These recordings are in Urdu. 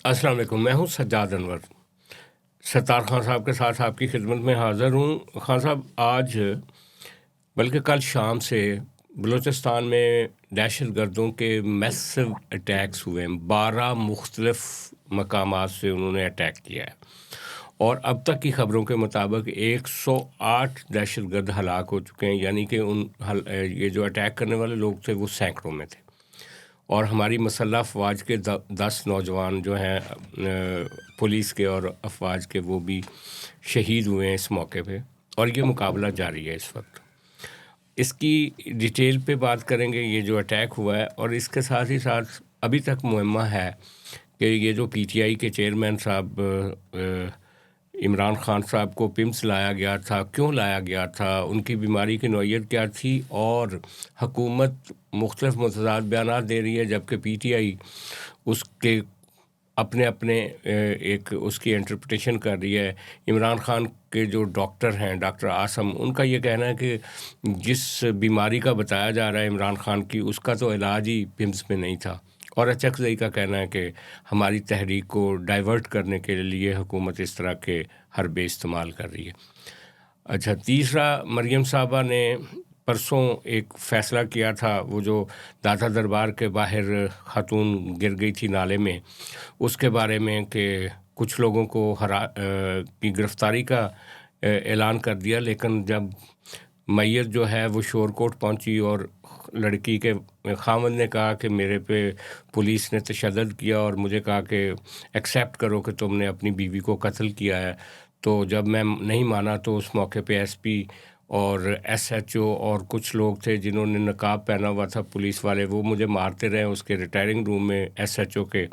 السلام علیکم، میں ہوں سجاد انور، ستار خان صاحب کے ساتھ آپ کی خدمت میں حاضر ہوں۔ خان صاحب، آج بلکہ کل شام سے بلوچستان میں دہشت گردوں کے میسو اٹیکس ہوئے ہیں۔ 12 مختلف مقامات سے انہوں نے اٹیک کیا ہے، اور اب تک کی خبروں کے مطابق 108 دہشت گرد ہلاک ہو چکے ہیں، یعنی کہ یہ جو اٹیک کرنے والے لوگ تھے وہ سینکڑوں میں تھے، اور ہماری مسلح افواج کے 10 نوجوان جو ہیں پولیس کے اور افواج کے، وہ بھی شہید ہوئے ہیں اس موقع پہ، اور یہ مقابلہ جاری ہے اس وقت۔ اس کی ڈیٹیل پہ بات کریں گے، یہ جو اٹیک ہوا ہے، اور اس کے ساتھ ہی ساتھ ابھی تک معمہ ہے کہ یہ جو پی ٹی آئی کے چیئرمین صاحب عمران خان صاحب کو پمس لایا گیا تھا، کیوں لایا گیا تھا، ان کی بیماری کی نوعیت کیا تھی، اور حکومت مختلف متضاد بیانات دے رہی ہے، جبکہ پی ٹی آئی اس کے اپنے ایک اس کی انٹرپریٹیشن کر رہی ہے۔ عمران خان کے جو ڈاکٹر ہیں، ڈاکٹر عاصم، ان کا یہ کہنا ہے کہ جس بیماری کا بتایا جا رہا ہے عمران خان کی، اس کا تو علاج ہی پمس میں نہیں تھا، اور اچکزئی کا کہنا ہے کہ ہماری تحریک کو ڈائیورٹ کرنے کے لیے حکومت اس طرح کے حربے استعمال کر رہی ہے۔ اچھا، تیسرا، مریم صاحبہ نے پرسوں ایک فیصلہ کیا تھا، وہ جو داتا دربار کے باہر خاتون گر گئی تھی نالے میں، اس کے بارے میں کہ کچھ لوگوں کو کی گرفتاری کا اعلان کر دیا، لیکن جب میت جو ہے وہ شور کوٹ پہنچی اور لڑکی کے خاوند نے کہا کہ میرے پہ پولیس نے تشدد کیا اور مجھے کہا کہ ایکسیپٹ کرو کہ تم نے اپنی بیوی کو قتل کیا ہے، تو جب میں نہیں مانا تو اس موقع پہ ایس پی اور ایس ایچ او اور کچھ لوگ تھے جنہوں نے نقاب پہنا ہوا تھا، پولیس والے، وہ مجھے مارتے رہے اس کے ریٹائرنگ روم میں ایس ایچ او کے،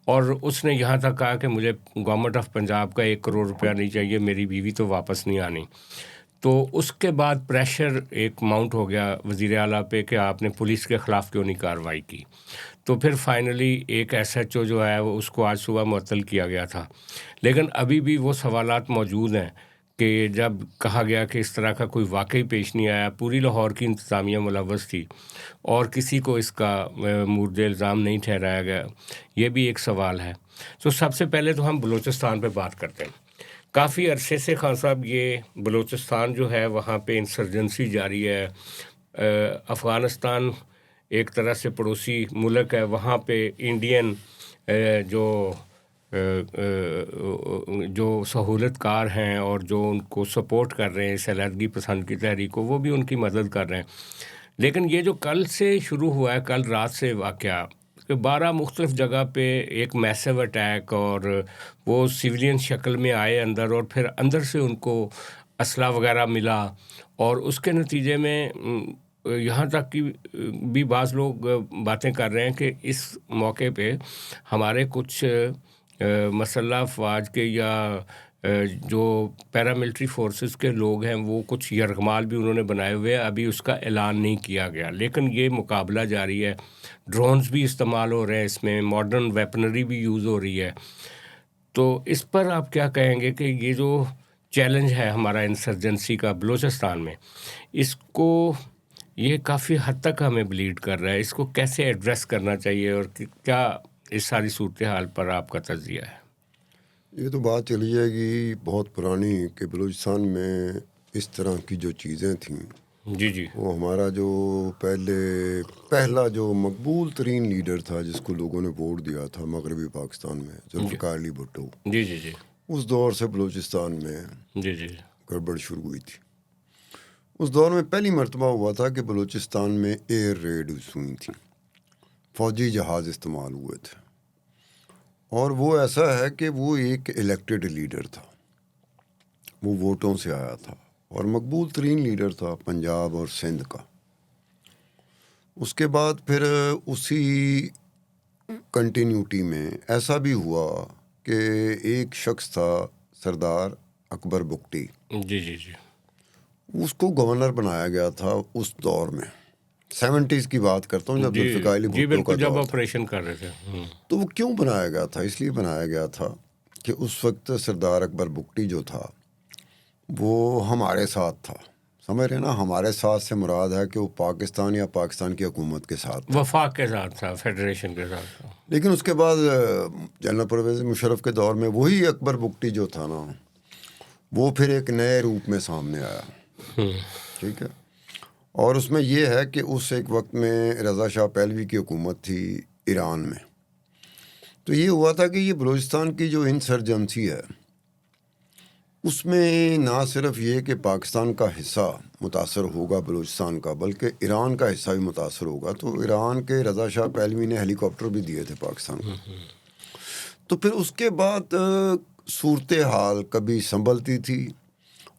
اور اس نے یہاں تک کہا کہ مجھے گورنمنٹ آف پنجاب کا 1 کروڑ روپیہ نہیں چاہیے، میری بیوی تو واپس نہیں آنی۔ تو اس کے بعد پریشر ایک ماؤنٹ ہو گیا وزیر اعلیٰ پہ کہ آپ نے پولیس کے خلاف کیوں نہیں کارروائی کی، تو پھر فائنلی ایک ایس ایچ او جو ہے وہ اس کو آج صبح معطل کیا گیا تھا، لیکن ابھی بھی وہ سوالات موجود ہیں کہ جب کہا گیا کہ اس طرح کا کوئی واقعی پیش نہیں آیا، پوری لاہور کی انتظامیہ ملوث تھی اور کسی کو اس کا مورد الزام نہیں ٹھہرایا گیا، یہ بھی ایک سوال ہے۔ تو سب سے پہلے تو ہم بلوچستان پہ بات کرتے ہیں۔ کافی عرصے سے خان صاحب یہ بلوچستان جو ہے وہاں پہ انسرجنسی جاری ہے۔ افغانستان ایک طرح سے پڑوسی ملک ہے، وہاں پہ انڈین جو سہولت کار ہیں اور جو ان کو سپورٹ کر رہے ہیں اس علیحدگی پسند کی تحریک کو، وہ بھی ان کی مدد کر رہے ہیں۔ لیکن یہ جو کل سے شروع ہوا ہے، کل رات سے واقعہ کہ 12 مختلف جگہ پہ ایک میسو اٹیک، اور وہ سویلین شکل میں آئے اندر، اور پھر اندر سے ان کو اسلحہ وغیرہ ملا، اور اس کے نتیجے میں یہاں تک کہ بھی بعض لوگ باتیں کر رہے ہیں کہ اس موقع پہ ہمارے کچھ مسلح افواج کے یا جو پیراملٹری فورسز کے لوگ ہیں، وہ کچھ یرغمال بھی انہوں نے بنائے ہوئے ہیں، ابھی اس کا اعلان نہیں کیا گیا، لیکن یہ مقابلہ جاری ہے۔ ڈرونز بھی استعمال ہو رہے ہیں، اس میں ماڈرن ویپنری بھی یوز ہو رہی ہے۔ تو اس پر آپ کیا کہیں گے کہ یہ جو چیلنج ہے ہمارا انسرجنسی کا بلوچستان میں، اس کو یہ کافی حد تک ہمیں بلیڈ کر رہا ہے، اس کو کیسے ایڈریس کرنا چاہیے، اور کیا اس ساری صورتحال پر آپ کا تجزیہ ہے؟ یہ تو بات چلی جائے گی بہت پرانی کہ بلوچستان میں اس طرح کی جو چیزیں تھیں، جی وہ ہمارا جو پہلا جو مقبول ترین لیڈر تھا جس کو لوگوں نے ووٹ دیا تھا مغربی پاکستان میں، ذوالفقار علی بھٹو، جی اس دور سے بلوچستان میں جی گڑبڑ شروع ہوئی تھی۔ اس دور میں پہلی مرتبہ ہوا تھا کہ بلوچستان میں ایئر ریڈ ہوئی تھیں، فوجی جہاز استعمال ہوئے تھے، اور وہ ایسا ہے کہ وہ ایک الیکٹڈ لیڈر تھا، وہ ووٹوں سے آیا تھا اور مقبول ترین لیڈر تھا پنجاب اور سندھ کا۔ اس کے بعد پھر اسی کنٹینیوٹی میں ایسا بھی ہوا کہ ایک شخص تھا سردار اکبر بگٹی، جی اس کو گورنر بنایا گیا تھا اس دور میں، 70s کی بات کرتا ہوں، جب ذوالفقار علی بھٹو کا بالکل، جب دور تھا۔ آپریشن کر رہے تھے۔ تو وہ کیوں بنایا گیا تھا؟ اس لیے بنایا گیا تھا کہ اس وقت سردار اکبر بگٹی جو تھا وہ ہمارے ساتھ تھا، سمجھ رہے نا, ہمارے ساتھ سے مراد ہے کہ وہ پاکستان یا پاکستان کی حکومت کے ساتھ, وفاق کے ساتھ تھا, فیڈریشن کے ساتھ تھا. لیکن اس کے بعد جنرل پرویز مشرف کے دور میں وہی اکبر بگٹی جو تھا نا, وہ پھر ایک نئے روپ میں سامنے آیا. ٹھیک ہے, اور اس میں یہ ہے کہ اس ایک وقت میں رضا شاہ پہلوی کی حکومت تھی ایران میں. تو یہ ہوا تھا کہ یہ بلوچستان کی جو انسرجنسی ہے اس میں نہ صرف یہ کہ پاکستان کا حصہ متاثر ہوگا بلوچستان کا, بلکہ ایران کا حصہ بھی متاثر ہوگا. تو ایران کے رضا شاہ پہلوی نے ہیلی کاپٹر بھی دیے تھے پاکستان کو. تو پھر اس کے بعد صورتحال کبھی سنبھلتی تھی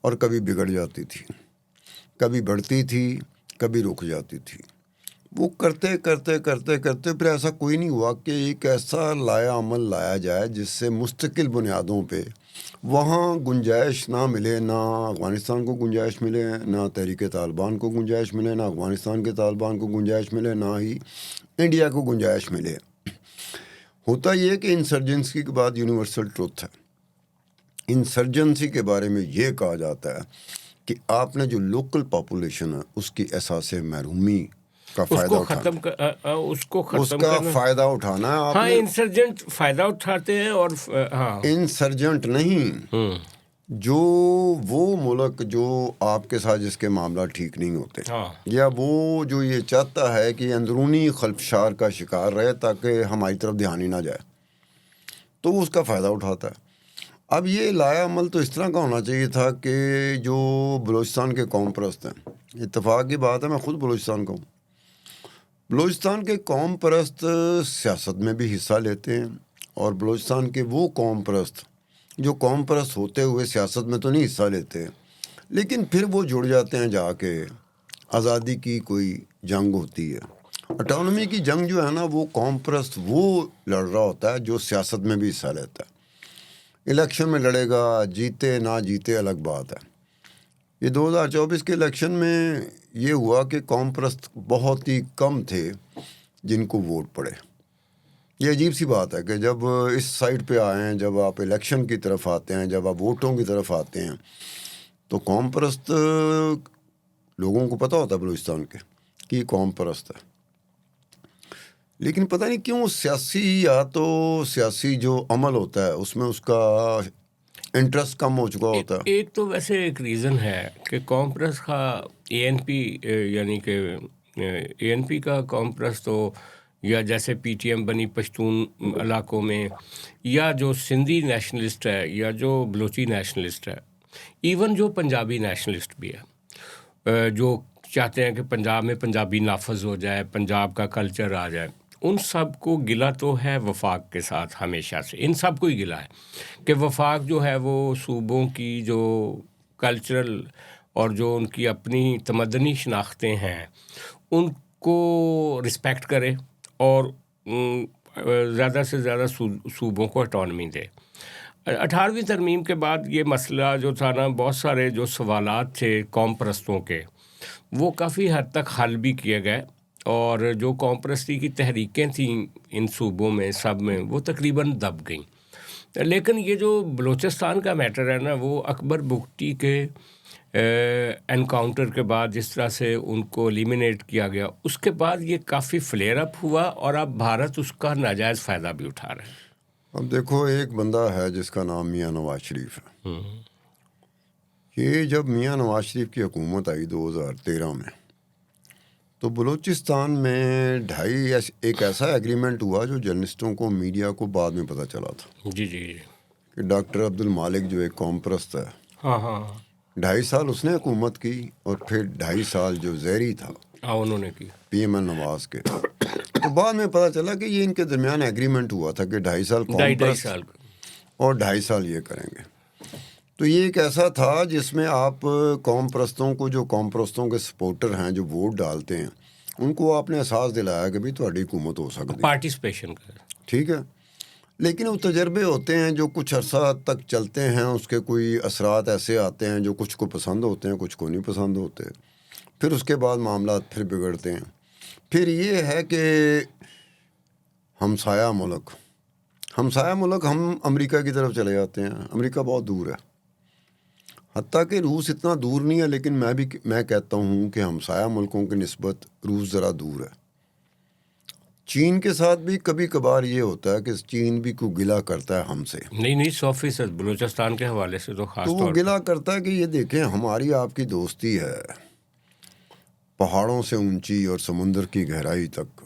اور کبھی بگڑ جاتی تھی, کبھی بڑھتی تھی کبھی رک جاتی تھی. وہ کرتے کرتے کرتے کرتے پھر ایسا کوئی نہیں ہوا کہ ایک ایسا لایا عمل لایا جائے جس سے مستقل بنیادوں پہ وہاں گنجائش نہ ملے, نہ افغانستان کو گنجائش ملے, نہ تحریک طالبان کو گنجائش ملے, نہ افغانستان کے طالبان کو گنجائش ملے, نہ ہی انڈیا کو گنجائش ملے. ہوتا یہ کہ انسرجنسی کے بعد یونیورسل ٹروتھ ہے. انسرجنسی کے بارے میں یہ کہا جاتا ہے کہ آپ نے جو لوکل پاپولیشن ہے اس کی احساس محرومی کا فائدہ اٹھانا, اس کا فائدہ اٹھانا ہے. آپ ہاں, انسرجنٹ فائدہ اٹھاتے ہیں, اور ہاں انسرجنٹ نہیں, جو وہ ملک جو آپ کے ساتھ جس کے معاملہ ٹھیک نہیں ہوتے, یا وہ جو یہ چاہتا ہے کہ اندرونی خلفشار کا شکار رہے تاکہ ہماری طرف دھیان ہی نہ جائے, تو وہ اس کا فائدہ اٹھاتا ہے. اب یہ لایا عمل تو اس طرح کا ہونا چاہیے تھا کہ جو بلوچستان کے قوم پرست ہیں, اتفاق کی بات ہے میں خود بلوچستان کا ہوں, بلوچستان کے قوم پرست سیاست میں بھی حصہ لیتے ہیں, اور بلوچستان کے وہ قوم پرست جو قوم پرست ہوتے ہوئے سیاست میں تو نہیں حصہ لیتے, لیکن پھر وہ جڑ جاتے ہیں جا کے. آزادی کی کوئی جنگ ہوتی ہے, اٹانومی کی جنگ جو ہے نا, وہ قوم پرست وہ لڑ رہا ہوتا ہے جو سیاست میں بھی حصہ لیتا ہے. الیکشن میں لڑے گا, جیتے نہ جیتے الگ بات ہے. یہ 2024 کے الیکشن میں یہ ہوا کہ قوم پرست بہت ہی کم تھے جن کو ووٹ پڑے. یہ عجیب سی بات ہے کہ جب اس سائڈ پہ آئے ہیں, جب آپ الیکشن کی طرف آتے ہیں, جب آپ ووٹوں کی طرف آتے ہیں, تو قوم پرست لوگوں کو پتہ ہوتا ہے بلوچستان کے کہ قوم پرست ہے, لیکن پتہ نہیں کیوں سیاسی یا تو سیاسی جو عمل ہوتا ہے اس میں اس کا انٹرسٹ کم ہو چکا ہوتا ہے. ایک تو ویسے ایک ریزن ہے کہ قوم پرست کا اے این پی, یعنی کہ اے این پی کا قوم پرست ہو, یا جیسے پی ٹی ایم بنی پشتون علاقوں میں, یا جو سندھی نیشنلسٹ ہے, یا جو بلوچی نیشنلسٹ ہے, ایون جو پنجابی نیشنلسٹ بھی ہے, جو چاہتے ہیں کہ پنجاب میں پنجابی نافذ ہو جائے, پنجاب کا کلچر آ جائے, ان سب کو گلہ تو ہے وفاق کے ساتھ ہمیشہ سے. ان سب کو ہی گلہ ہے کہ وفاق جو ہے وہ صوبوں کی جو کلچرل اور جو ان کی اپنی تمدنی شناختیں ہیں ان کو رسپیکٹ کرے, اور زیادہ سے زیادہ صوبوں کو اٹانومی دے. 18ویں ترمیم کے بعد یہ مسئلہ جو تھا نا, بہت سارے جو سوالات تھے قوم پرستوں کے, وہ کافی حد تک حل بھی کیے گئے, اور جو قوم پرستی کی تحریکیں تھیں ان صوبوں میں سب میں, وہ تقریباً دب گئیں. لیکن یہ جو بلوچستان کا میٹر ہے نا, وہ اکبر بگٹی کے انکاؤنٹر کے بعد جس طرح سے ان کو ایلیمینیٹ کیا گیا, اس کے بعد یہ کافی فلیئر اپ ہوا, اور اب بھارت اس کا ناجائز فائدہ بھی اٹھا رہا ہے. اب دیکھو, ایک بندہ ہے جس کا نام میاں نواز شریف ہے. یہ جب میاں نواز شریف کی حکومت آئی 2013 میں, تو بلوچستان میں ایک ایسا ایگریمنٹ ہوا جو جرنلسٹوں کو, میڈیا کو بعد میں پتہ چلا تھا. جی جی, کہ ڈاکٹر عبد المالک جو ایک قوم پرست ہے, ہاں ہاں, 2.5 سال اس نے حکومت کی, اور پھر 2.5 سال جو زہری تھا انہوں نے کی پی ایم ایل نواز کے. تو بعد میں پتہ چلا کہ یہ ان کے درمیان ایگریمنٹ ہوا تھا کہ 2.5 سال قوم پرست اور 2.5 سال یہ کریں گے. تو یہ ایک ایسا تھا جس میں آپ قوم پرستوں کو, جو قوم پرستوں کے سپورٹر ہیں جو ووٹ ڈالتے ہیں, ان کو آپ نے احساس دلایا کہ بھئی تہاڈی حکومت ہو سکتی ہے, پارٹیسپیشن کا. ٹھیک ہے, لیکن وہ تجربے ہوتے ہیں جو کچھ عرصہ تک چلتے ہیں, اس کے کوئی اثرات ایسے آتے ہیں جو کچھ کو پسند ہوتے ہیں, کچھ کو نہیں پسند ہوتے, پھر اس کے بعد معاملات پھر بگڑتے ہیں. پھر یہ ہے کہ ہمسایہ ملک ہم امریکہ کی طرف چلے جاتے ہیں. امریکہ بہت دور ہے, حتیٰ کہ روس اتنا دور نہیں ہے، لیکن میں کہتا ہوں کہ ہمسایہ ملکوں کی نسبت روس ذرا دور ہے۔ چین کے ساتھ بھی کبھی کبھار یہ ہوتا ہے کہ چین بھی کوئی گلا کرتا ہے ہم سے، نہیں 100% بلوچستان کے حوالے سے تو خاص تو وہ طور پر گلا کرتا ہے کہ یہ دیکھیں ہماری آپ کی دوستی ہے پہاڑوں سے اونچی اور سمندر کی گہرائی تک،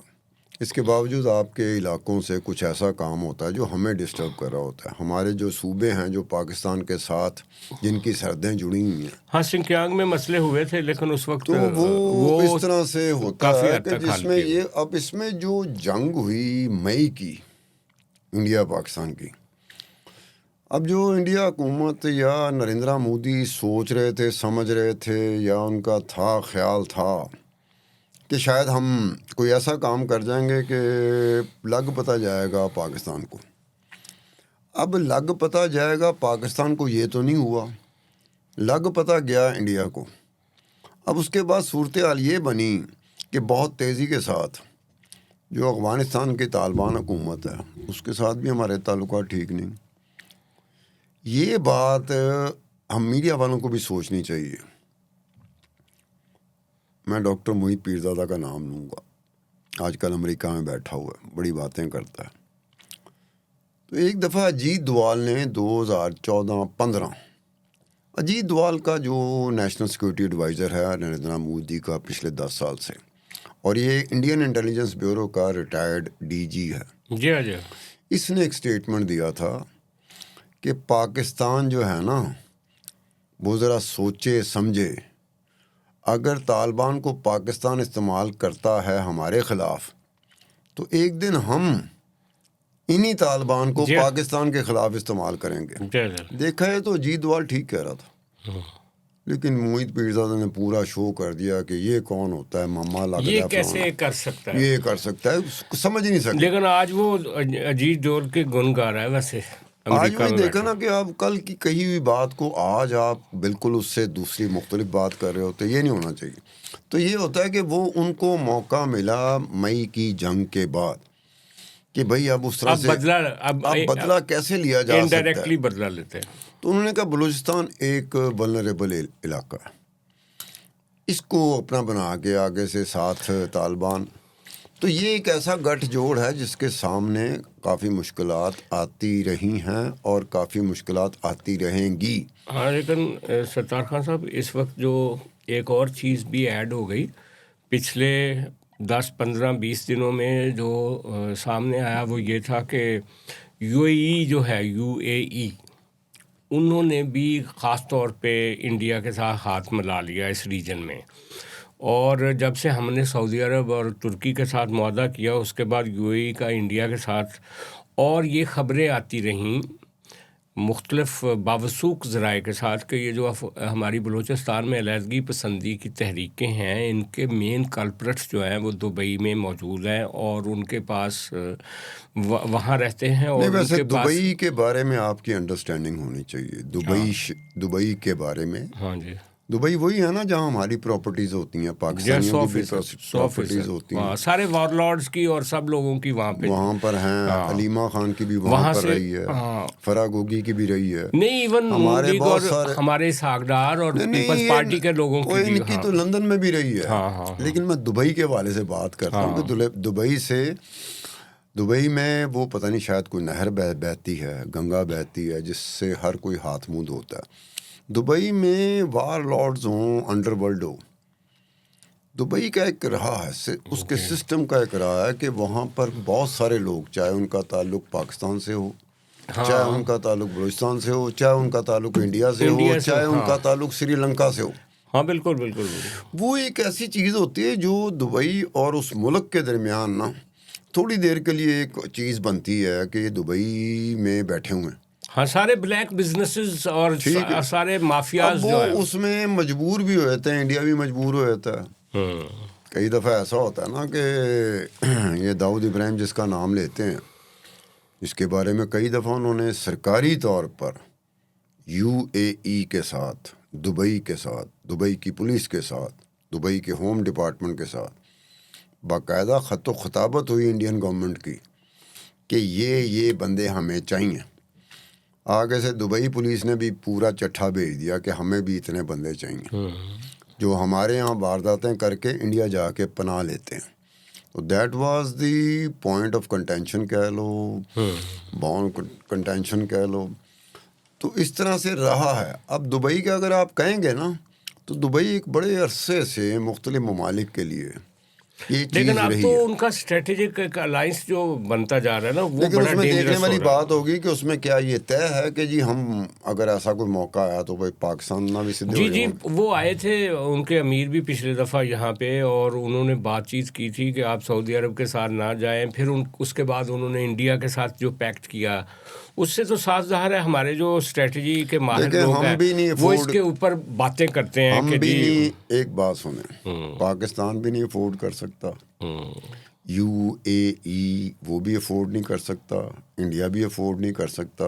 اس کے باوجود آپ کے علاقوں سے کچھ ایسا کام ہوتا ہے جو ہمیں ڈسٹرب کر رہا ہوتا ہے۔ ہمارے جو صوبے ہیں جو پاکستان کے ساتھ جن کی سرحدیں جڑی ہوئی ہیں، ہاں سنکیانگ میں مسئلے ہوئے تھے، لیکن اس وقت تو وہ اس طرح سے ہوتا کافی ہے حد کہ تک جس حل میں کیے یہ اب اس میں جو جنگ ہوئی مئی کی انڈیا پاکستان کی، اب جو انڈیا حکومت یا نریندرا مودی سوچ رہے تھے، سمجھ رہے تھے، یا ان کا خیال تھا کہ شاید ہم کوئی ایسا کام کر جائیں گے کہ لگ پتہ جائے گا پاکستان کو۔ اب لگ پتہ جائے گا پاکستان کو یہ تو نہیں ہوا، لگ پتہ گیا انڈیا کو۔ اب اس کے بعد صورتحال یہ بنی کہ بہت تیزی کے ساتھ جو افغانستان کی طالبان حکومت ہے اس کے ساتھ بھی ہمارے تعلقات ٹھیک نہیں۔ یہ بات ہم میڈیا والوں کو بھی سوچنی چاہیے۔ میں ڈاکٹر محیط پیرزادہ کا نام لوں گا، آج کل امریکہ میں بیٹھا ہوا ہے، بڑی باتیں کرتا ہے۔ تو ایک دفعہ اجیت دوال نے 2014-15 اجیت دوال کا جو نیشنل سیکورٹی ایڈوائزر ہے نریندر مودی کا پچھلے 10 سال سے، اور یہ انڈین انٹیلیجنس بیورو کا ریٹائرڈ ڈی جی ہے، جی اس نے ایک سٹیٹمنٹ دیا تھا کہ پاکستان جو ہے نا وہ ذرا سوچے سمجھے، اگر طالبان کو پاکستان استعمال کرتا ہے ہمارے خلاف تو ایک دن ہم انہی طالبان کو پاکستان کے خلاف استعمال کریں گے۔ دیکھا ہے تو اجیت دوال ٹھیک کہہ رہا تھا، لیکن محیط پیرزادہ نے پورا شو کر دیا کہ یہ کون ہوتا ہے، ماما لگ یہ کیسے کر سکتا ہے، یہ کر سکتا ہے، سمجھ ہی نہیں سکتا۔ لیکن آج وہ اجیت دوال کے گن گا رہا ہے۔ ویسے آج وہی دیکھا نا کہ آپ کل کی کہی ہوئی بات کو آج آپ بالکل اس سے دوسری مختلف بات کر رہے ہوتے، یہ نہیں ہونا چاہیے۔ تو یہ ہوتا ہے کہ وہ ان کو موقع ملا مئی کی جنگ کے بعد کہ بھائی اب اس طرح سے اب بدلہ کیسے لیا جا سکتا ہے، انڈائریکٹلی بدلہ لیتے ہیں۔ تو انہوں نے کہا بلوچستان ایک ولنریبل علاقہ ہے، اس کو اپنا بنا کے آگے سے ساتھ طالبان، تو یہ ایک ایسا گٹھ جوڑ ہے جس کے سامنے کافی مشکلات آتی رہی ہیں اور کافی مشکلات آتی رہیں گی۔ ہاں لیکن ستار خان صاحب اس وقت جو ایک اور چیز بھی ایڈ ہو گئی پچھلے 10-15-20 دنوں میں جو سامنے آیا، وہ یہ تھا کہ یو اے ای جو ہے، یو اے ای، انہوں نے بھی خاص طور پہ انڈیا کے ساتھ ہاتھ ملا لیا اس ریجن میں، اور جب سے ہم نے سعودی عرب اور ترکی کے ساتھ معاہدہ کیا اس کے بعد یو اے ای کا انڈیا کے ساتھ، اور یہ خبریں آتی رہیں مختلف باوثوق ذرائع کے ساتھ کہ یہ جو ہماری بلوچستان میں علیحدگی پسندی کی تحریکیں ہیں، ان کے مین کلپرٹس جو ہیں وہ دبئی میں موجود ہیں اور ان کے پاس وہاں رہتے ہیں۔ اور ویسے دبئی کے بارے میں آپ کی انڈرسٹینڈنگ ہونی چاہیے، دبئی کے بارے میں۔ ہاں جی، دبئی وہی ہے نا جہاں ہماری پراپرٹیز ہوتی ہیں، پاکستانیوں کی بھی پراپرٹیز ہوتی ہیں، سارے وار لارڈز کی اور سب لوگوں کی وہاں پر ہیں۔ علیمہ خان کی بھی وہاں پر رہی ہے، فرا گوگی کی بھی رہی ہے، نہیں ایون ہمارے بہت سارے ہمارے ساکڈار اور پیپلز پارٹی کے لوگوں کی بھی، ان کی تو لندن میں بھی رہی ہے۔ لیکن میں دبئی کے حوالے سے بات کرتا ہوں کہ دبئی میں وہ پتہ نہیں شاید کوئی نہر بہتی ہے، گنگا بہتی ہے، جس سے ہر کوئی ہاتھ منہ دھوتا ہے۔ دبئی میں وار لارڈز ہوں، انڈر ورلڈ ہو، دبئی کا ایک رہا ہے، اس کے سسٹم کا ایک رہا ہے کہ وہاں پر بہت سارے لوگ، چاہے ان کا تعلق پاکستان سے ہو، چاہے ان کا تعلق بلوچستان سے ہو، چاہے ان کا تعلق انڈیا سے ہو، چاہے ان کا تعلق سری لنکا سے ہو، ہاں بالکل، وہ ایک ایسی چیز ہوتی ہے جو دبئی اور اس ملک کے درمیان نا تھوڑی دیر کے لیے ایک چیز بنتی ہے کہ یہ دبئی میں بیٹھے ہوئے ہیں، ہاں سارے بلیک بزنسز اور سارے مافیاز جو ہیں، اس میں مجبور بھی ہو جاتے ہیں، انڈیا بھی مجبور ہو جاتا ہے۔ کئی دفعہ ایسا ہوتا ہے نا کہ یہ داؤد ابراہیم جس کا نام لیتے ہیں، اس کے بارے میں کئی دفعہ انہوں نے سرکاری طور پر یو اے ای کے ساتھ، دبئی کے ساتھ، دبئی کی پولیس کے ساتھ، دبئی کے ہوم ڈپارٹمنٹ کے ساتھ باقاعدہ خط و خطابت ہوئی انڈین گورنمنٹ کی کہ یہ بندے ہمیں چاہیے، آگے سے دبئی پولیس نے بھی پورا چٹھا بھیج دیا کہ ہمیں بھی اتنے بندے چاہیے جو ہمارے یہاں وارداتیں کر کے انڈیا جا کے پناہ لیتے ہیں. تو that was the point of contention کہہ لو, بون کنٹینشن کہہ لو. تو اس طرح سے رہا ہے. اب دبئی کا اگر آپ کہیں گے نا تو دبئی ایک بڑے عرصے سے مختلف ممالک کے لیے یہ چیز لیکن اب رہی تو ہے. ان کا اسٹریٹجک الائنس جو بنتا جا رہا ہے نا وہ لیکن بڑا اس میں دیکھنے ڈینجرس والی ہو رہا ہے. بات ہوگی کہ اس میں کیا یہ طے ہے کہ جی ہم اگر ایسا کوئی موقع آیا تو بھائی پاکستان نہ بھی سدھے ہو جی جائیں. وہ آئے تھے ان کے امیر بھی پچھلے دفعہ یہاں پہ, اور انہوں نے بات چیت کی تھی کہ آپ سعودی عرب کے ساتھ نہ جائیں. پھر اس کے بعد انہوں نے انڈیا کے ساتھ جو پیکٹ کیا اس سے تو صاف ظاہر ہے ہمارے جو اسٹریٹجی کے ماہر دیکھیں لوگ ہم ہیں بھی نہیں وہ اس افورڈ, کے اوپر باتیں کرتے ہیں ہم کہ بھی جی نہیں, ایک بات سنیں, پاکستان بھی نہیں افورڈ کر سکتا, یو اے ای وہ بھی افورڈ نہیں کر سکتا, انڈیا بھی افورڈ نہیں کر سکتا,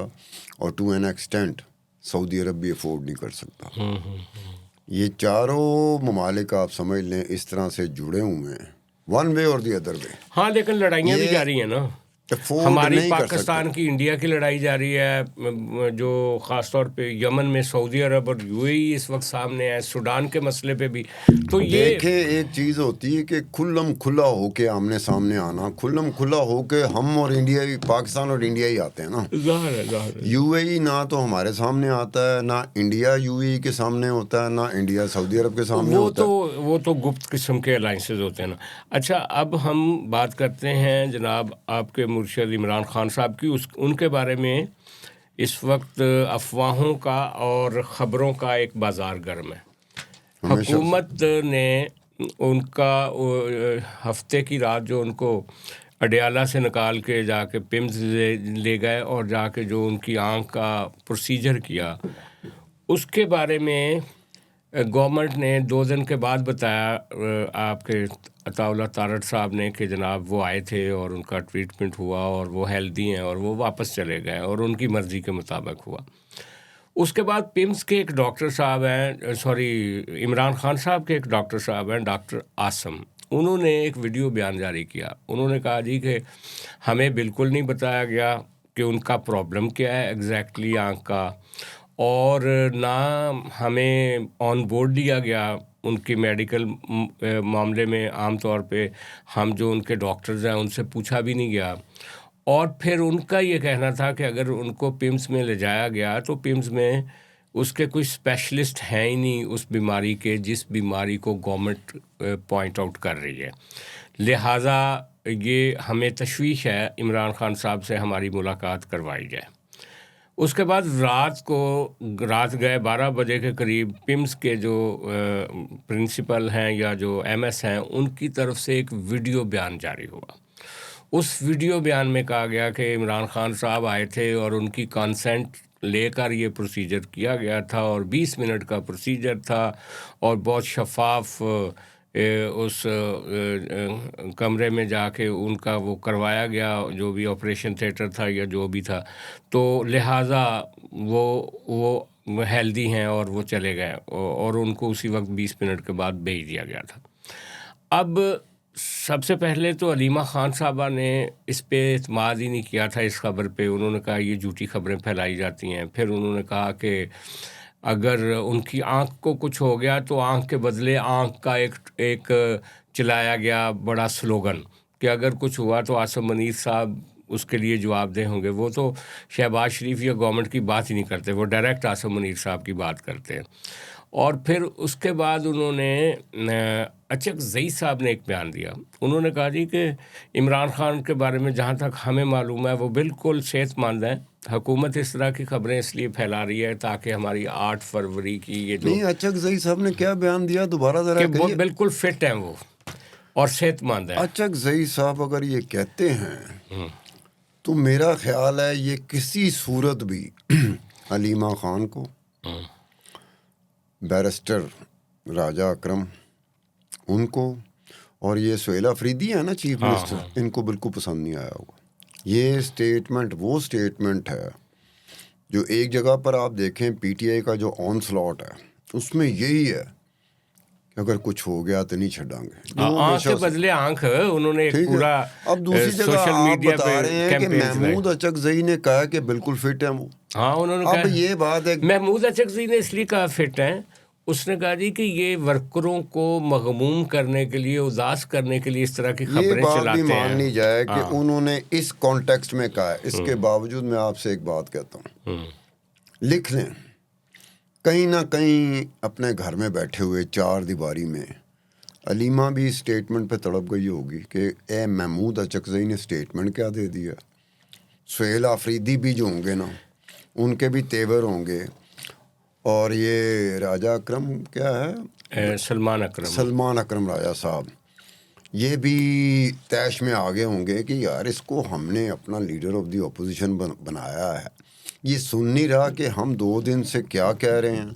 اور ٹو این ایکسٹینٹ سعودی عرب بھی افورڈ نہیں کر سکتا. یہ چاروں ممالک آپ سمجھ لیں اس طرح سے جڑے ہوئے ہیں ون وے اور دی ادر وے. ہاں لیکن لڑائیاں بھی یہ جاری ہیں نا, افورڈ ہماری نہیں کر سکتے. پاکستان کی انڈیا کی لڑائی جاری ہے, جو خاص طور پہ یمن میں سعودی عرب اور یو اے ای اس وقت سامنے ہے, سوڈان کے مسئلے پہ بھی. تو یہ دیکھیں ایک چیز ہوتی ہے کہ کھلم کھلا ہو کے آمنے سامنے آنا, کھلم کھلا ہو کے ہم اور انڈیا, پاکستان اور انڈیا ہی آتے ہیں نا. ظاہر ہے یو اے ای نہ تو ہمارے سامنے آتا ہے, نہ انڈیا یو اے ای کے سامنے ہوتا ہے, نہ انڈیا سعودی عرب کے سامنے ہوتا ہے. وہ تو گپت قسم کے الائنسز ہوتے ہیں نا. اچھا اب ہم بات کرتے ہیں جناب آپ کے مرشد عمران خان صاحب کی. ان کے بارے میں اس وقت افواہوں کا اور خبروں کا ایک بازار گرم ہے. ہمیشہ سے. حکومت نے ان کا ہفتے کی رات جو ان کو اڈیالہ سے نکال کے جا کے پمز لے گئے اور جا کے جو ان کی آنکھ کا پروسیجر کیا, اس کے بارے میں گورنمنٹ نے 2 دن کے بعد بتایا آپ کے عطاء اللہ تارڑ صاحب نے کہ جناب وہ آئے تھے اور ان کا ٹریٹمنٹ ہوا اور وہ ہیلدی ہیں اور وہ واپس چلے گئے اور ان کی مرضی کے مطابق ہوا. اس کے بعد پمز کے ایک ڈاکٹر صاحب ہیں, عمران خان صاحب کے ایک ڈاکٹر صاحب ہیں, ڈاکٹر عاصم, انہوں نے ایک ویڈیو بیان جاری کیا. انہوں نے کہا جی کہ ہمیں بالکل نہیں بتایا گیا کہ ان کا پرابلم کیا ہے ایگزیکٹلی آنکھ کا, اور نہ ہمیں آن بورڈ لیا گیا ان کی میڈیکل معاملے میں. عام طور پہ ہم جو ان کے ڈاکٹرز ہیں ان سے پوچھا بھی نہیں گیا. اور پھر ان کا یہ کہنا تھا کہ اگر ان کو پمز میں لے جایا گیا تو پمز میں اس کے کوئی اسپیشلسٹ ہیں ہی نہیں اس بیماری کے جس بیماری کو گورنمنٹ پوائنٹ آؤٹ کر رہی ہے. لہٰذا یہ ہمیں تشویش ہے, عمران خان صاحب سے ہماری ملاقات کروائی جائے. اس کے بعد رات گئے 12 بجے کے قریب پمز کے جو پرنسپل ہیں یا جو ایم ایس ہیں ان کی طرف سے ایک ویڈیو بیان جاری ہوا. اس ویڈیو بیان میں کہا گیا کہ عمران خان صاحب آئے تھے اور ان کی کانسینٹ لے کر یہ پروسیجر کیا گیا تھا, اور 20 منٹ کا پروسیجر تھا, اور بہت شفاف اس کمرے میں جا کے ان کا وہ کروایا گیا جو بھی آپریشن تھیٹر تھا یا جو بھی تھا. تو لہٰذا وہ ہیلدی ہیں اور وہ چلے گئے, اور ان کو اسی وقت 20 منٹ کے بعد بھیج دیا گیا تھا. اب سب سے پہلے تو علیمہ خان صاحبہ نے اس پہ اعتماد ہی نہیں کیا تھا اس خبر پہ. انہوں نے کہا یہ جھوٹی خبریں پھیلائی جاتی ہیں. پھر انہوں نے کہا کہ اگر ان کی آنکھ کو کچھ ہو گیا تو آنکھ کے بدلے آنکھ کا ایک چلایا گیا بڑا سلوگن کہ اگر کچھ ہوا تو عاصم منیر صاحب اس کے لیے جواب دہ ہوں گے. وہ تو شہباز شریف یا گورنمنٹ کی بات ہی نہیں کرتے, وہ ڈائریکٹ عاصم منیر صاحب کی بات کرتے ہیں. اور پھر اس کے بعد انہوں نے اچک زئی صاحب نے ایک بیان دیا. انہوں نے کہا جی کہ عمران خان کے بارے میں جہاں تک ہمیں معلوم ہے وہ بالکل صحت مند ہیں. حکومت اس طرح کی خبریں اس لیے پھیلا رہی ہے تاکہ ہماری 8 فروری کی یہ جو نہیں, اچک زئی صاحب نے کیا بیان دیا دوبارہ ذرا کہ وہ کہیے. بالکل فٹ ہیں وہ اور صحت مند ہیں. اچک زئی صاحب اگر یہ کہتے ہیں تو میرا خیال ہے یہ کسی صورت بھی علیمہ خان کو, بیرسٹر راجہ اکرم ان کو, اور یہ سہیل افریدی ہے نا چیف منسٹر, ان کو بالکل پسند نہیں آیا ہوگا. یہ اسٹیٹمنٹ وہ اسٹیٹمنٹ ہے جو ایک جگہ پر آپ دیکھیں پی ٹی آئی کا جو آن سلاٹ ہے اس میں یہی ہے اگر کچھ ہو گیا تو نہیں چھڈاں گے. آنکھ کے بدلے آنکھ انہوں نے ایک پورا اب دوسری جگہ سوشل آپ میڈیا بتا رہے ہیں کہ محمود اچکزئی نے کہا کہ بالکل فٹ ہیں وہ. ہاں انہوں نے اب یہ بات ہے محمود اچکزئی نے اس لیے کہا فٹ ہیں. اس نے کہا جی کہ یہ ورکروں کو مغموم کرنے کے لیے, اداس کرنے کے لیے اس طرح کی خبریں چلاتے ہیں. یہ بات بھی مان لی جائے کہ انہوں نے اس کانٹیکسٹ میں کہا ہے. اس کے باوجود میں آپ سے ایک بات کہتا ہوں, لکھ لیں کہیں نہ کہیں اپنے گھر میں بیٹھے ہوئے چار دیواری میں علیمہ بھی اسٹیٹمنٹ پہ تڑپ گئی ہوگی کہ اے محمود اچکزئی نے اسٹیٹمنٹ کیا دے دیا. سہیل آفریدی بھی جو ہوں گے نا, ان کے بھی تیور ہوں گے. اور یہ راجہ اکرم کیا ہے, سلمان اکرم راجہ صاحب, یہ بھی تیش میں آگے ہوں گے کہ یار اس کو ہم نے اپنا لیڈر آف دی اپوزیشن بنایا ہے, یہ سن نہیں رہا کہ ہم 2 دن سے کیا کہہ رہے ہیں,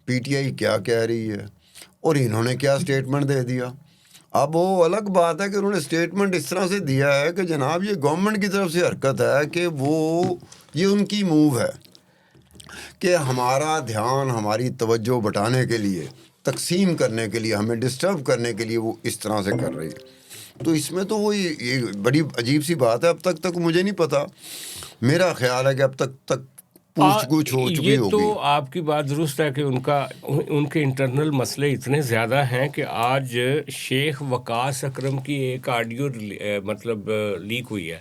پی ٹی آئی کیا کہہ رہی ہے, اور انہوں نے کیا اسٹیٹمنٹ دے دیا. اب وہ الگ بات ہے کہ انہوں نے اسٹیٹمنٹ اس طرح سے دیا ہے کہ جناب یہ گورنمنٹ کی طرف سے حرکت ہے کہ یہ ان کی موو ہے کہ ہمارا دھیان, ہماری توجہ بٹانے کے لیے, تقسیم کرنے کے لیے, ہمیں ڈسٹرب کرنے کے لیے وہ اس طرح سے کر رہی ہے. تو اس میں تو وہ یہ بڑی عجیب سی بات ہے. اب تک مجھے نہیں پتا, میرا خیال ہے کہ اب تک پوچھ گچھ ہو چکی ہوگی. تو آپ کی بات درست ہے کہ ان کے انٹرنل مسئلے اتنے زیادہ ہیں کہ آج شیخ وقاص اکرم کی ایک آڈیو مطلب لیک ہوئی ہے,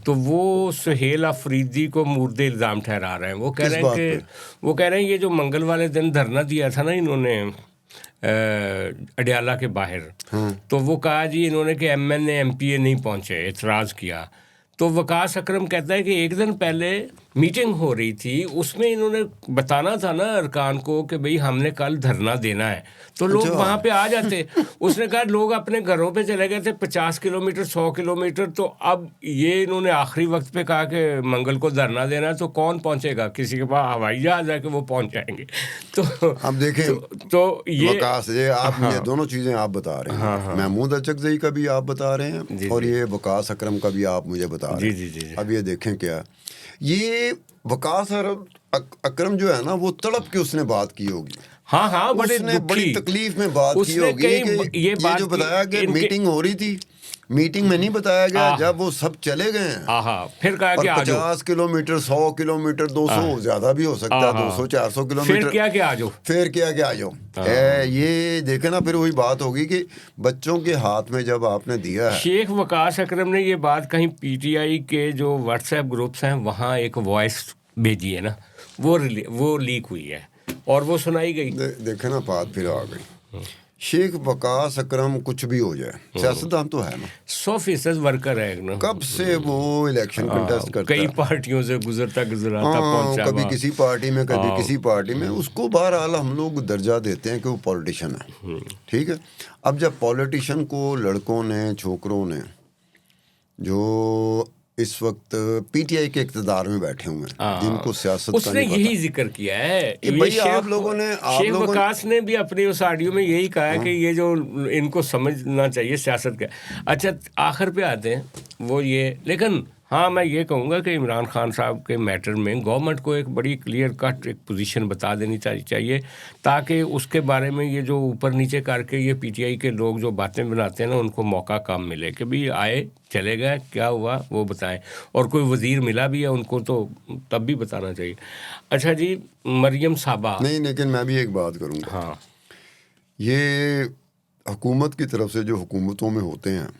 تو وہ سہیل آفریدی کو مورد الزام ٹھہرا رہے ہیں. وہ کہہ رہے ہیں یہ جو منگل والے دن دھرنا دیا تھا نا انہوں نے اڈیالہ کے باہر, تو وہ کہا جی انہوں نے کہ M N A M P A نہیں پہنچے, اعتراض کیا. تو وقاص اکرم کہتا ہے کہ ایک دن پہلے میٹنگ ہو رہی تھی, اس میں انہوں نے بتانا تھا نا ارکان کو کہ بھئی ہم نے کل دھرنا دینا ہے, تو لوگ وہاں پہ آ جاتے. اس نے کہا لوگ اپنے گھروں پہ چلے گئے تھے 50 کلومیٹر 100 کلومیٹر, تو اب یہ انہوں نے آخری وقت پہ کہا کہ منگل کو دھرنا دینا ہے, تو کون پہنچے گا؟ کسی کے پاس ہوائی جہاز ہے کہ وہ پہنچ جائیں گے. تو اب دیکھیں تو یہ وقاص, آپ یہ دونوں چیزیں آپ بتا رہے ہیں, محمود اچکزئی کا بھی آپ بتا رہے ہیں اور یہ وقاص اکرم کا بھی آپ مجھے بتا رہے ہیں. جی. اب یہ دیکھیں کیا یہ وقاص اکرم جو ہے نا, وہ تڑپ کے اس نے بات کی ہوگی. ہاں بڑی تکلیف میں بات کی ہوگی کہ یہ جو بتایا کہ میٹنگ ہو رہی تھی, میٹنگ میں نہیں بتایا گیا, جب وہ سب چلے گئے ہیں پھر کہا کہ 50 کلومیٹر 100 کلومیٹر 200 زیادہ بھی ہو سکتا ہے, 200 400 کلومیٹر, پھر کیا کہ آ جاؤ. یہ دیکھیں نا, پھر وہی بات ہوگی کہ بچوں کے ہاتھ میں جب آپ نے دیا ہے. شیخ وقاص اکرم نے یہ بات کہیں پی ٹی آئی کے جو واٹس ایپ گروپس ہیں وہاں ایک وائس بھیجی ہے نا, وہ لیک ہوئی ہے اور وہ سنائی گئی. دیکھیں نا بات پھر آ گئی. شیخ وقاص اکرم کچھ بھی ہو جائے, سیاستدان تو ہے نا, 100% ورکر ہے نا. کب سے وہ الیکشن کنٹیسٹ کرتا ہے, کئی پارٹیوں سے گزرتا پہنچا, کبھی کسی پارٹی میں کبھی کسی پارٹی میں. اس کو بہرحال ہم لوگ درجہ دیتے ہیں کہ وہ پولیٹیشین ہے, ٹھیک ہے. اب جب پولیٹیشین کو لڑکوں نے, چھوکروں نے, جو اس وقت پی ٹی آئی کے اقتدار میں بیٹھے ہوئے ہیں, جن کو سیاست کا اس نے یہی ذکر کیا ہے کہ بھائی آپ لوگوں نے, شیخ وقاص نے بھی اپنی اس آڈیو میں یہی کہا ہے کہ یہ جو ان کو سمجھنا چاہیے سیاست کا. اچھا آخر پہ آتے ہیں وہ یہ, لیکن ہاں میں یہ کہوں گا کہ عمران خان صاحب کے میٹر میں گورنمنٹ کو ایک بڑی کلیئر کٹ ایک پوزیشن بتا دینی چاہیے, تاکہ اس کے بارے میں یہ جو اوپر نیچے کر کے یہ پی ٹی آئی کے لوگ جو باتیں بناتے ہیں نا, ان کو موقع کم ملے کہ بھئی آئے چلے گئے, کیا ہوا وہ بتائیں. اور کوئی وزیر ملا بھی ہے ان کو تو تب بھی بتانا چاہیے. اچھا جی, مریم صاحبہ. نہیں, لیکن میں بھی ایک بات کروں گا. یہ حکومت کی طرف سے جو حکومتوں میں ہوتے ہیں,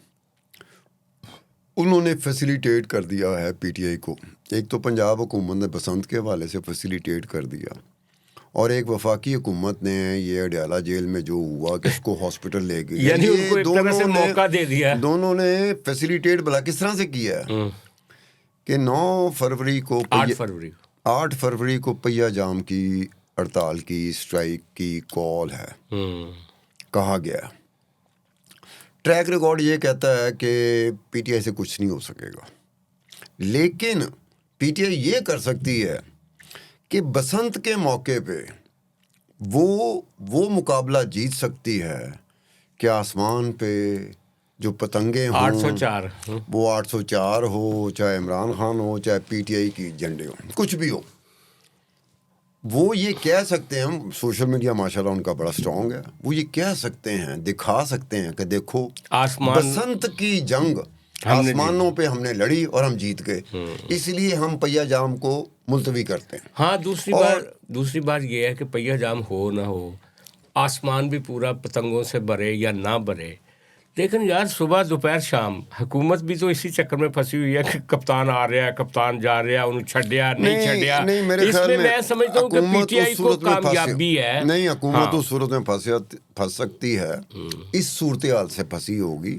انہوں نے فیسیلیٹیٹ کر دیا ہے پی ٹی آئی کو. ایک تو پنجاب حکومت نے بسنت کے حوالے سے فیسیلیٹیٹ کر دیا, اور ایک وفاقی حکومت نے یہ اڈیالہ جیل میں جو ہوا کہ اس کو ہاسپٹل لے گئی, یعنی ان کو ایک طرح سے موقع دے دیا. دونوں نے فیسیلیٹیٹ بلا کس طرح سے کیا ہے کہ 8 فروری کو پہیہ جام کی ہڑتال کی, اسٹرائک کی کال ہے, کہا گیا. ٹریک ریکارڈ یہ کہتا ہے کہ پی ٹی آئی سے کچھ نہیں ہو سکے گا, لیکن پی ٹی آئی یہ کر سکتی ہے کہ بسنت کے موقع پہ وہ مقابلہ جیت سکتی ہے کہ آسمان پہ جو پتنگیں ہوں 804 وہ 804 ہو, چاہے عمران خان ہو, چاہے پی ٹی آئی کی جھنڈے ہو, کچھ بھی ہو. وہ یہ کہہ سکتے ہیں, ہم سوشل میڈیا ماشاءاللہ ان کا بڑا سٹرانگ ہے, وہ یہ کہہ سکتے ہیں, دکھا سکتے ہیں کہ دیکھو آسمان بسنت کی جنگ آسمانوں پہ ہم نے لڑی اور ہم جیت گئے, اس لیے ہم پہیا جام کو ملتوی کرتے ہیں. ہاں دوسری بات یہ ہے کہ پہیا جام ہو نہ ہو, آسمان بھی پورا پتنگوں سے بھرے یا نہ بھرے, لیکن یار صبح دوپہر شام حکومت بھی تو اسی چکر میں پھنسی ہوئی ہے کہ کپتان آ رہا ہے, کپتان جا رہا ہے, انہوں چھڈیا نہیں چھڈیا. نہیں, میرے اس خیال میں سمجھتا ہوں کہ پی ٹی آئی کو کامیابی ہے. نہیں, حکومت اس صورت میں پھنس سکتی ہے, اس صورتحال سے پھنسی ہوگی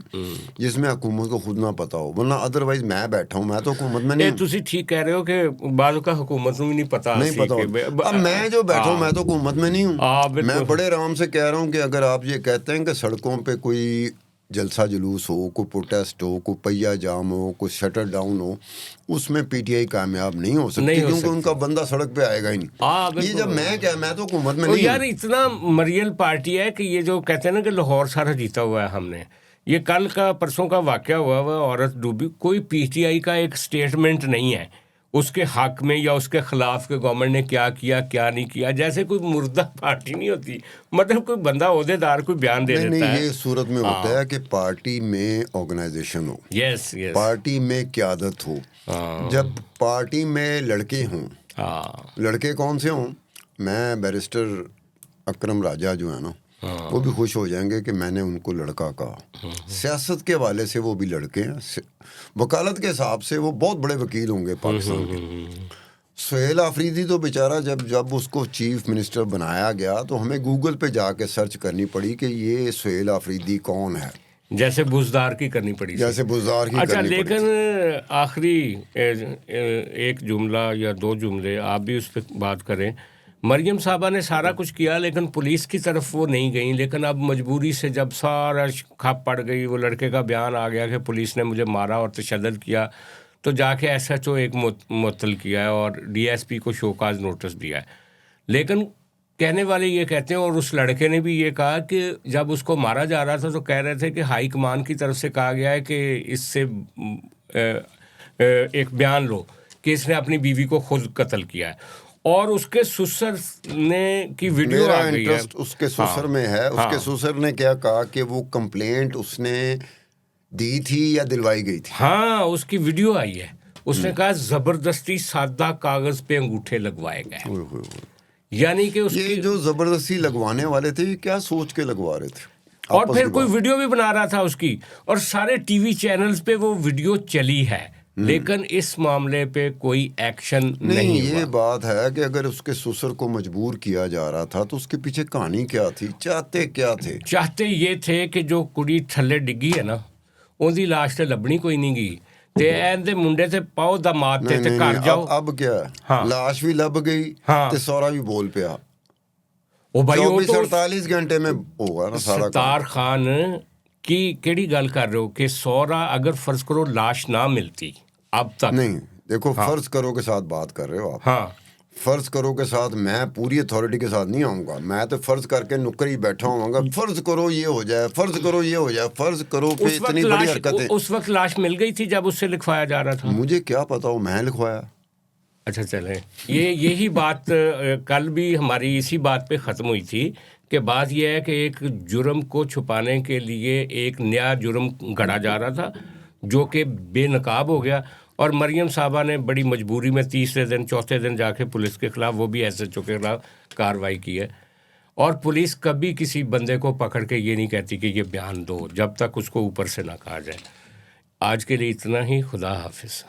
جس میں حکومت کو خود نہ پتا ہو, ورنہ ادروائز میں بیٹھا ہوں, میں تو حکومت میں نہیں ہوں. تسی ٹھیک کہہ رہے ہو کہ بعض کا حکومت کو بھی نہیں پتا ہوتا. اب میں جو بیٹھا ہوں میں تو حکومت میں نہیں ہوں. میں بڑے آرام سے کہہ رہا ہوں کہ اگر آپ یہ کہتے ہیں کہ سڑکوں پہ کوئی جلسہ جلوس ہو, کوئی پروٹیسٹ ہو, کوئی پہیا جام ہو, کوئی شٹر ڈاؤن ہو, اس میں پی ٹی آئی کامیاب نہیں ہو سکتی, کیونکہ ان کا بندہ سڑک پہ آئے گا ہی نہیں. یہ جب میں تو حکومت میں نہیں یار اتنا مریل پارٹی ہے کہ یہ جو کہتے ہیں نا کہ لاہور سارا جیتا ہوا ہے ہم نے, یہ کل کا پرسوں کا واقعہ ہوا عورت ڈوبی, کوئی پی ٹی آئی کا ایک سٹیٹمنٹ نہیں ہے اس کے حق میں یا اس کے خلاف کہ گورنمنٹ نے کیا کیا کیا نہیں کیا. جیسے کوئی مردہ پارٹی نہیں ہوتی, مطلب کوئی بندہ عہدے دار کوئی بیان دے دیتا ہے. یہ صورت میں ہوتا ہے کہ پارٹی میں آرگنائزیشن ہو, پارٹی میں قیادت ہو. جب پارٹی میں لڑکے ہوں, لڑکے کون سے ہوں, میں بیرسٹر اکرم راجہ جو ہے نا, وہ بھی خوش ہو جائیں گے کہ میں نے ان کو لڑکا کہا. سیاست کے حوالے سے وہ بھی لڑکے ہیں, وکالت کے حساب سے وہ بہت بڑے وکیل ہوں گے پاکستان کے. سہیل آفریدی تو بیچارہ جب اس کو چیف منسٹر بنایا گیا تو ہمیں گوگل پہ جا کے سرچ کرنی پڑی کہ یہ سہیل آفریدی کون ہے, جیسے بزدار کی کرنی پڑی. اچھا, لیکن آخری ایک جملہ یا دو جملے آپ بھی اس پہ بات کریں. مریم صاحبہ نے سارا کچھ کیا لیکن پولیس کی طرف وہ نہیں گئیں, لیکن اب مجبوری سے جب سارا کھپ پڑ گئی, وہ لڑکے کا بیان آ گیا کہ پولیس نے مجھے مارا اور تشدد کیا, تو جا کے ایس ایچ او ایک معطل کیا ہے اور ڈی ایس پی کو شوکاز نوٹس دیا ہے. لیکن کہنے والے یہ کہتے ہیں, اور اس لڑکے نے بھی یہ کہا کہ جب اس کو مارا جا رہا تھا تو کہہ رہے تھے کہ ہائی کمان کی طرف سے کہا گیا ہے کہ اس سے ایک بیان لو کہ اس نے اپنی بیوی کو خود قتل کیا ہے, اور اس کے سسر نے کی ویڈیو آ گئی ہے. اس کے سسر میں ہے, اس کے سسر نے کیا کہا کہ وہ کمپلینٹ اس نے دی تھی یا دلوائی گئی تھی. ہاں, اس کی ویڈیو آئی ہے, اس نے کہا زبردستی سادہ کاغذ پہ انگوٹھے لگوائے گئے. یعنی کہ یہ جو زبردستی لگوانے والے تھے یہ کیا سوچ کے لگوا رہے تھے, اور پھر کوئی ویڈیو بھی بنا رہا تھا اس کی, اور سارے ٹی وی چینلز پہ وہ ویڈیو چلی ہے, لیکن اس معاملے پہ کوئی ایکشن نہیں ہوا. یہ بات ہے کہ اگر اس کے سسر کو مجبور کیا جا رہا تھا تو اس کے پیچھے کہانی کیا تھی, چاہتے کیا تھے؟ چاہتے یہ تھے کہ جو کڑی تھلے ڈگی ہے نا, ان دی لاش تے لبنی کوئی نہیں گئی, تے این دے منڈے تے پاؤ دماد تے گھر جاؤ. اب کیا ہے, لاش بھی لب گئی تے سورا بھی بول پیا. 48 گھنٹے میں ہوگا نا سارا. ستار خان کی کیڑی گل کر رہے ہو کہ سورا اگر فرض کرو لاش نہ ملتی اب تک. نہیں دیکھو, فرض کرو کے ساتھ بات کر رہے ہو آپ. ہاں, فرض کرو کے ساتھ میں پوری اتھارٹی کے ساتھ نہیں آؤں گا, میں تو فرض کر کے نکر ہی بیٹھا ہوں گا. فرض کرو یہ ہو جائے, فرض کرو یہ ہو جائے, فرض کرو کہ اتنی بڑی حرکتیں. اس وقت لاش مل گئی تھی جب اس سے لکھوایا جا رہا تھا. مجھے کیا پتا ہو, میں لکھوایا. اچھا چلیں, یہی بات کل بھی ہماری اسی بات پہ ختم ہوئی تھی کہ بات یہ ہے کہ ایک جرم کو چھپانے کے لیے ایک نیا جرم گھڑا جا رہا تھا جو کہ بے نقاب ہو گیا, اور مریم صاحبہ نے بڑی مجبوری میں تیسرے دن چوتھے دن جا کے پولیس کے خلاف, وہ بھی ایس ایچ او کے خلاف کارروائی کی ہے. اور پولیس کبھی کسی بندے کو پکڑ کے یہ نہیں کہتی کہ یہ بیان دو جب تک اس کو اوپر سے نہ کہا جائے. آج کے لیے اتنا ہی, خدا حافظ.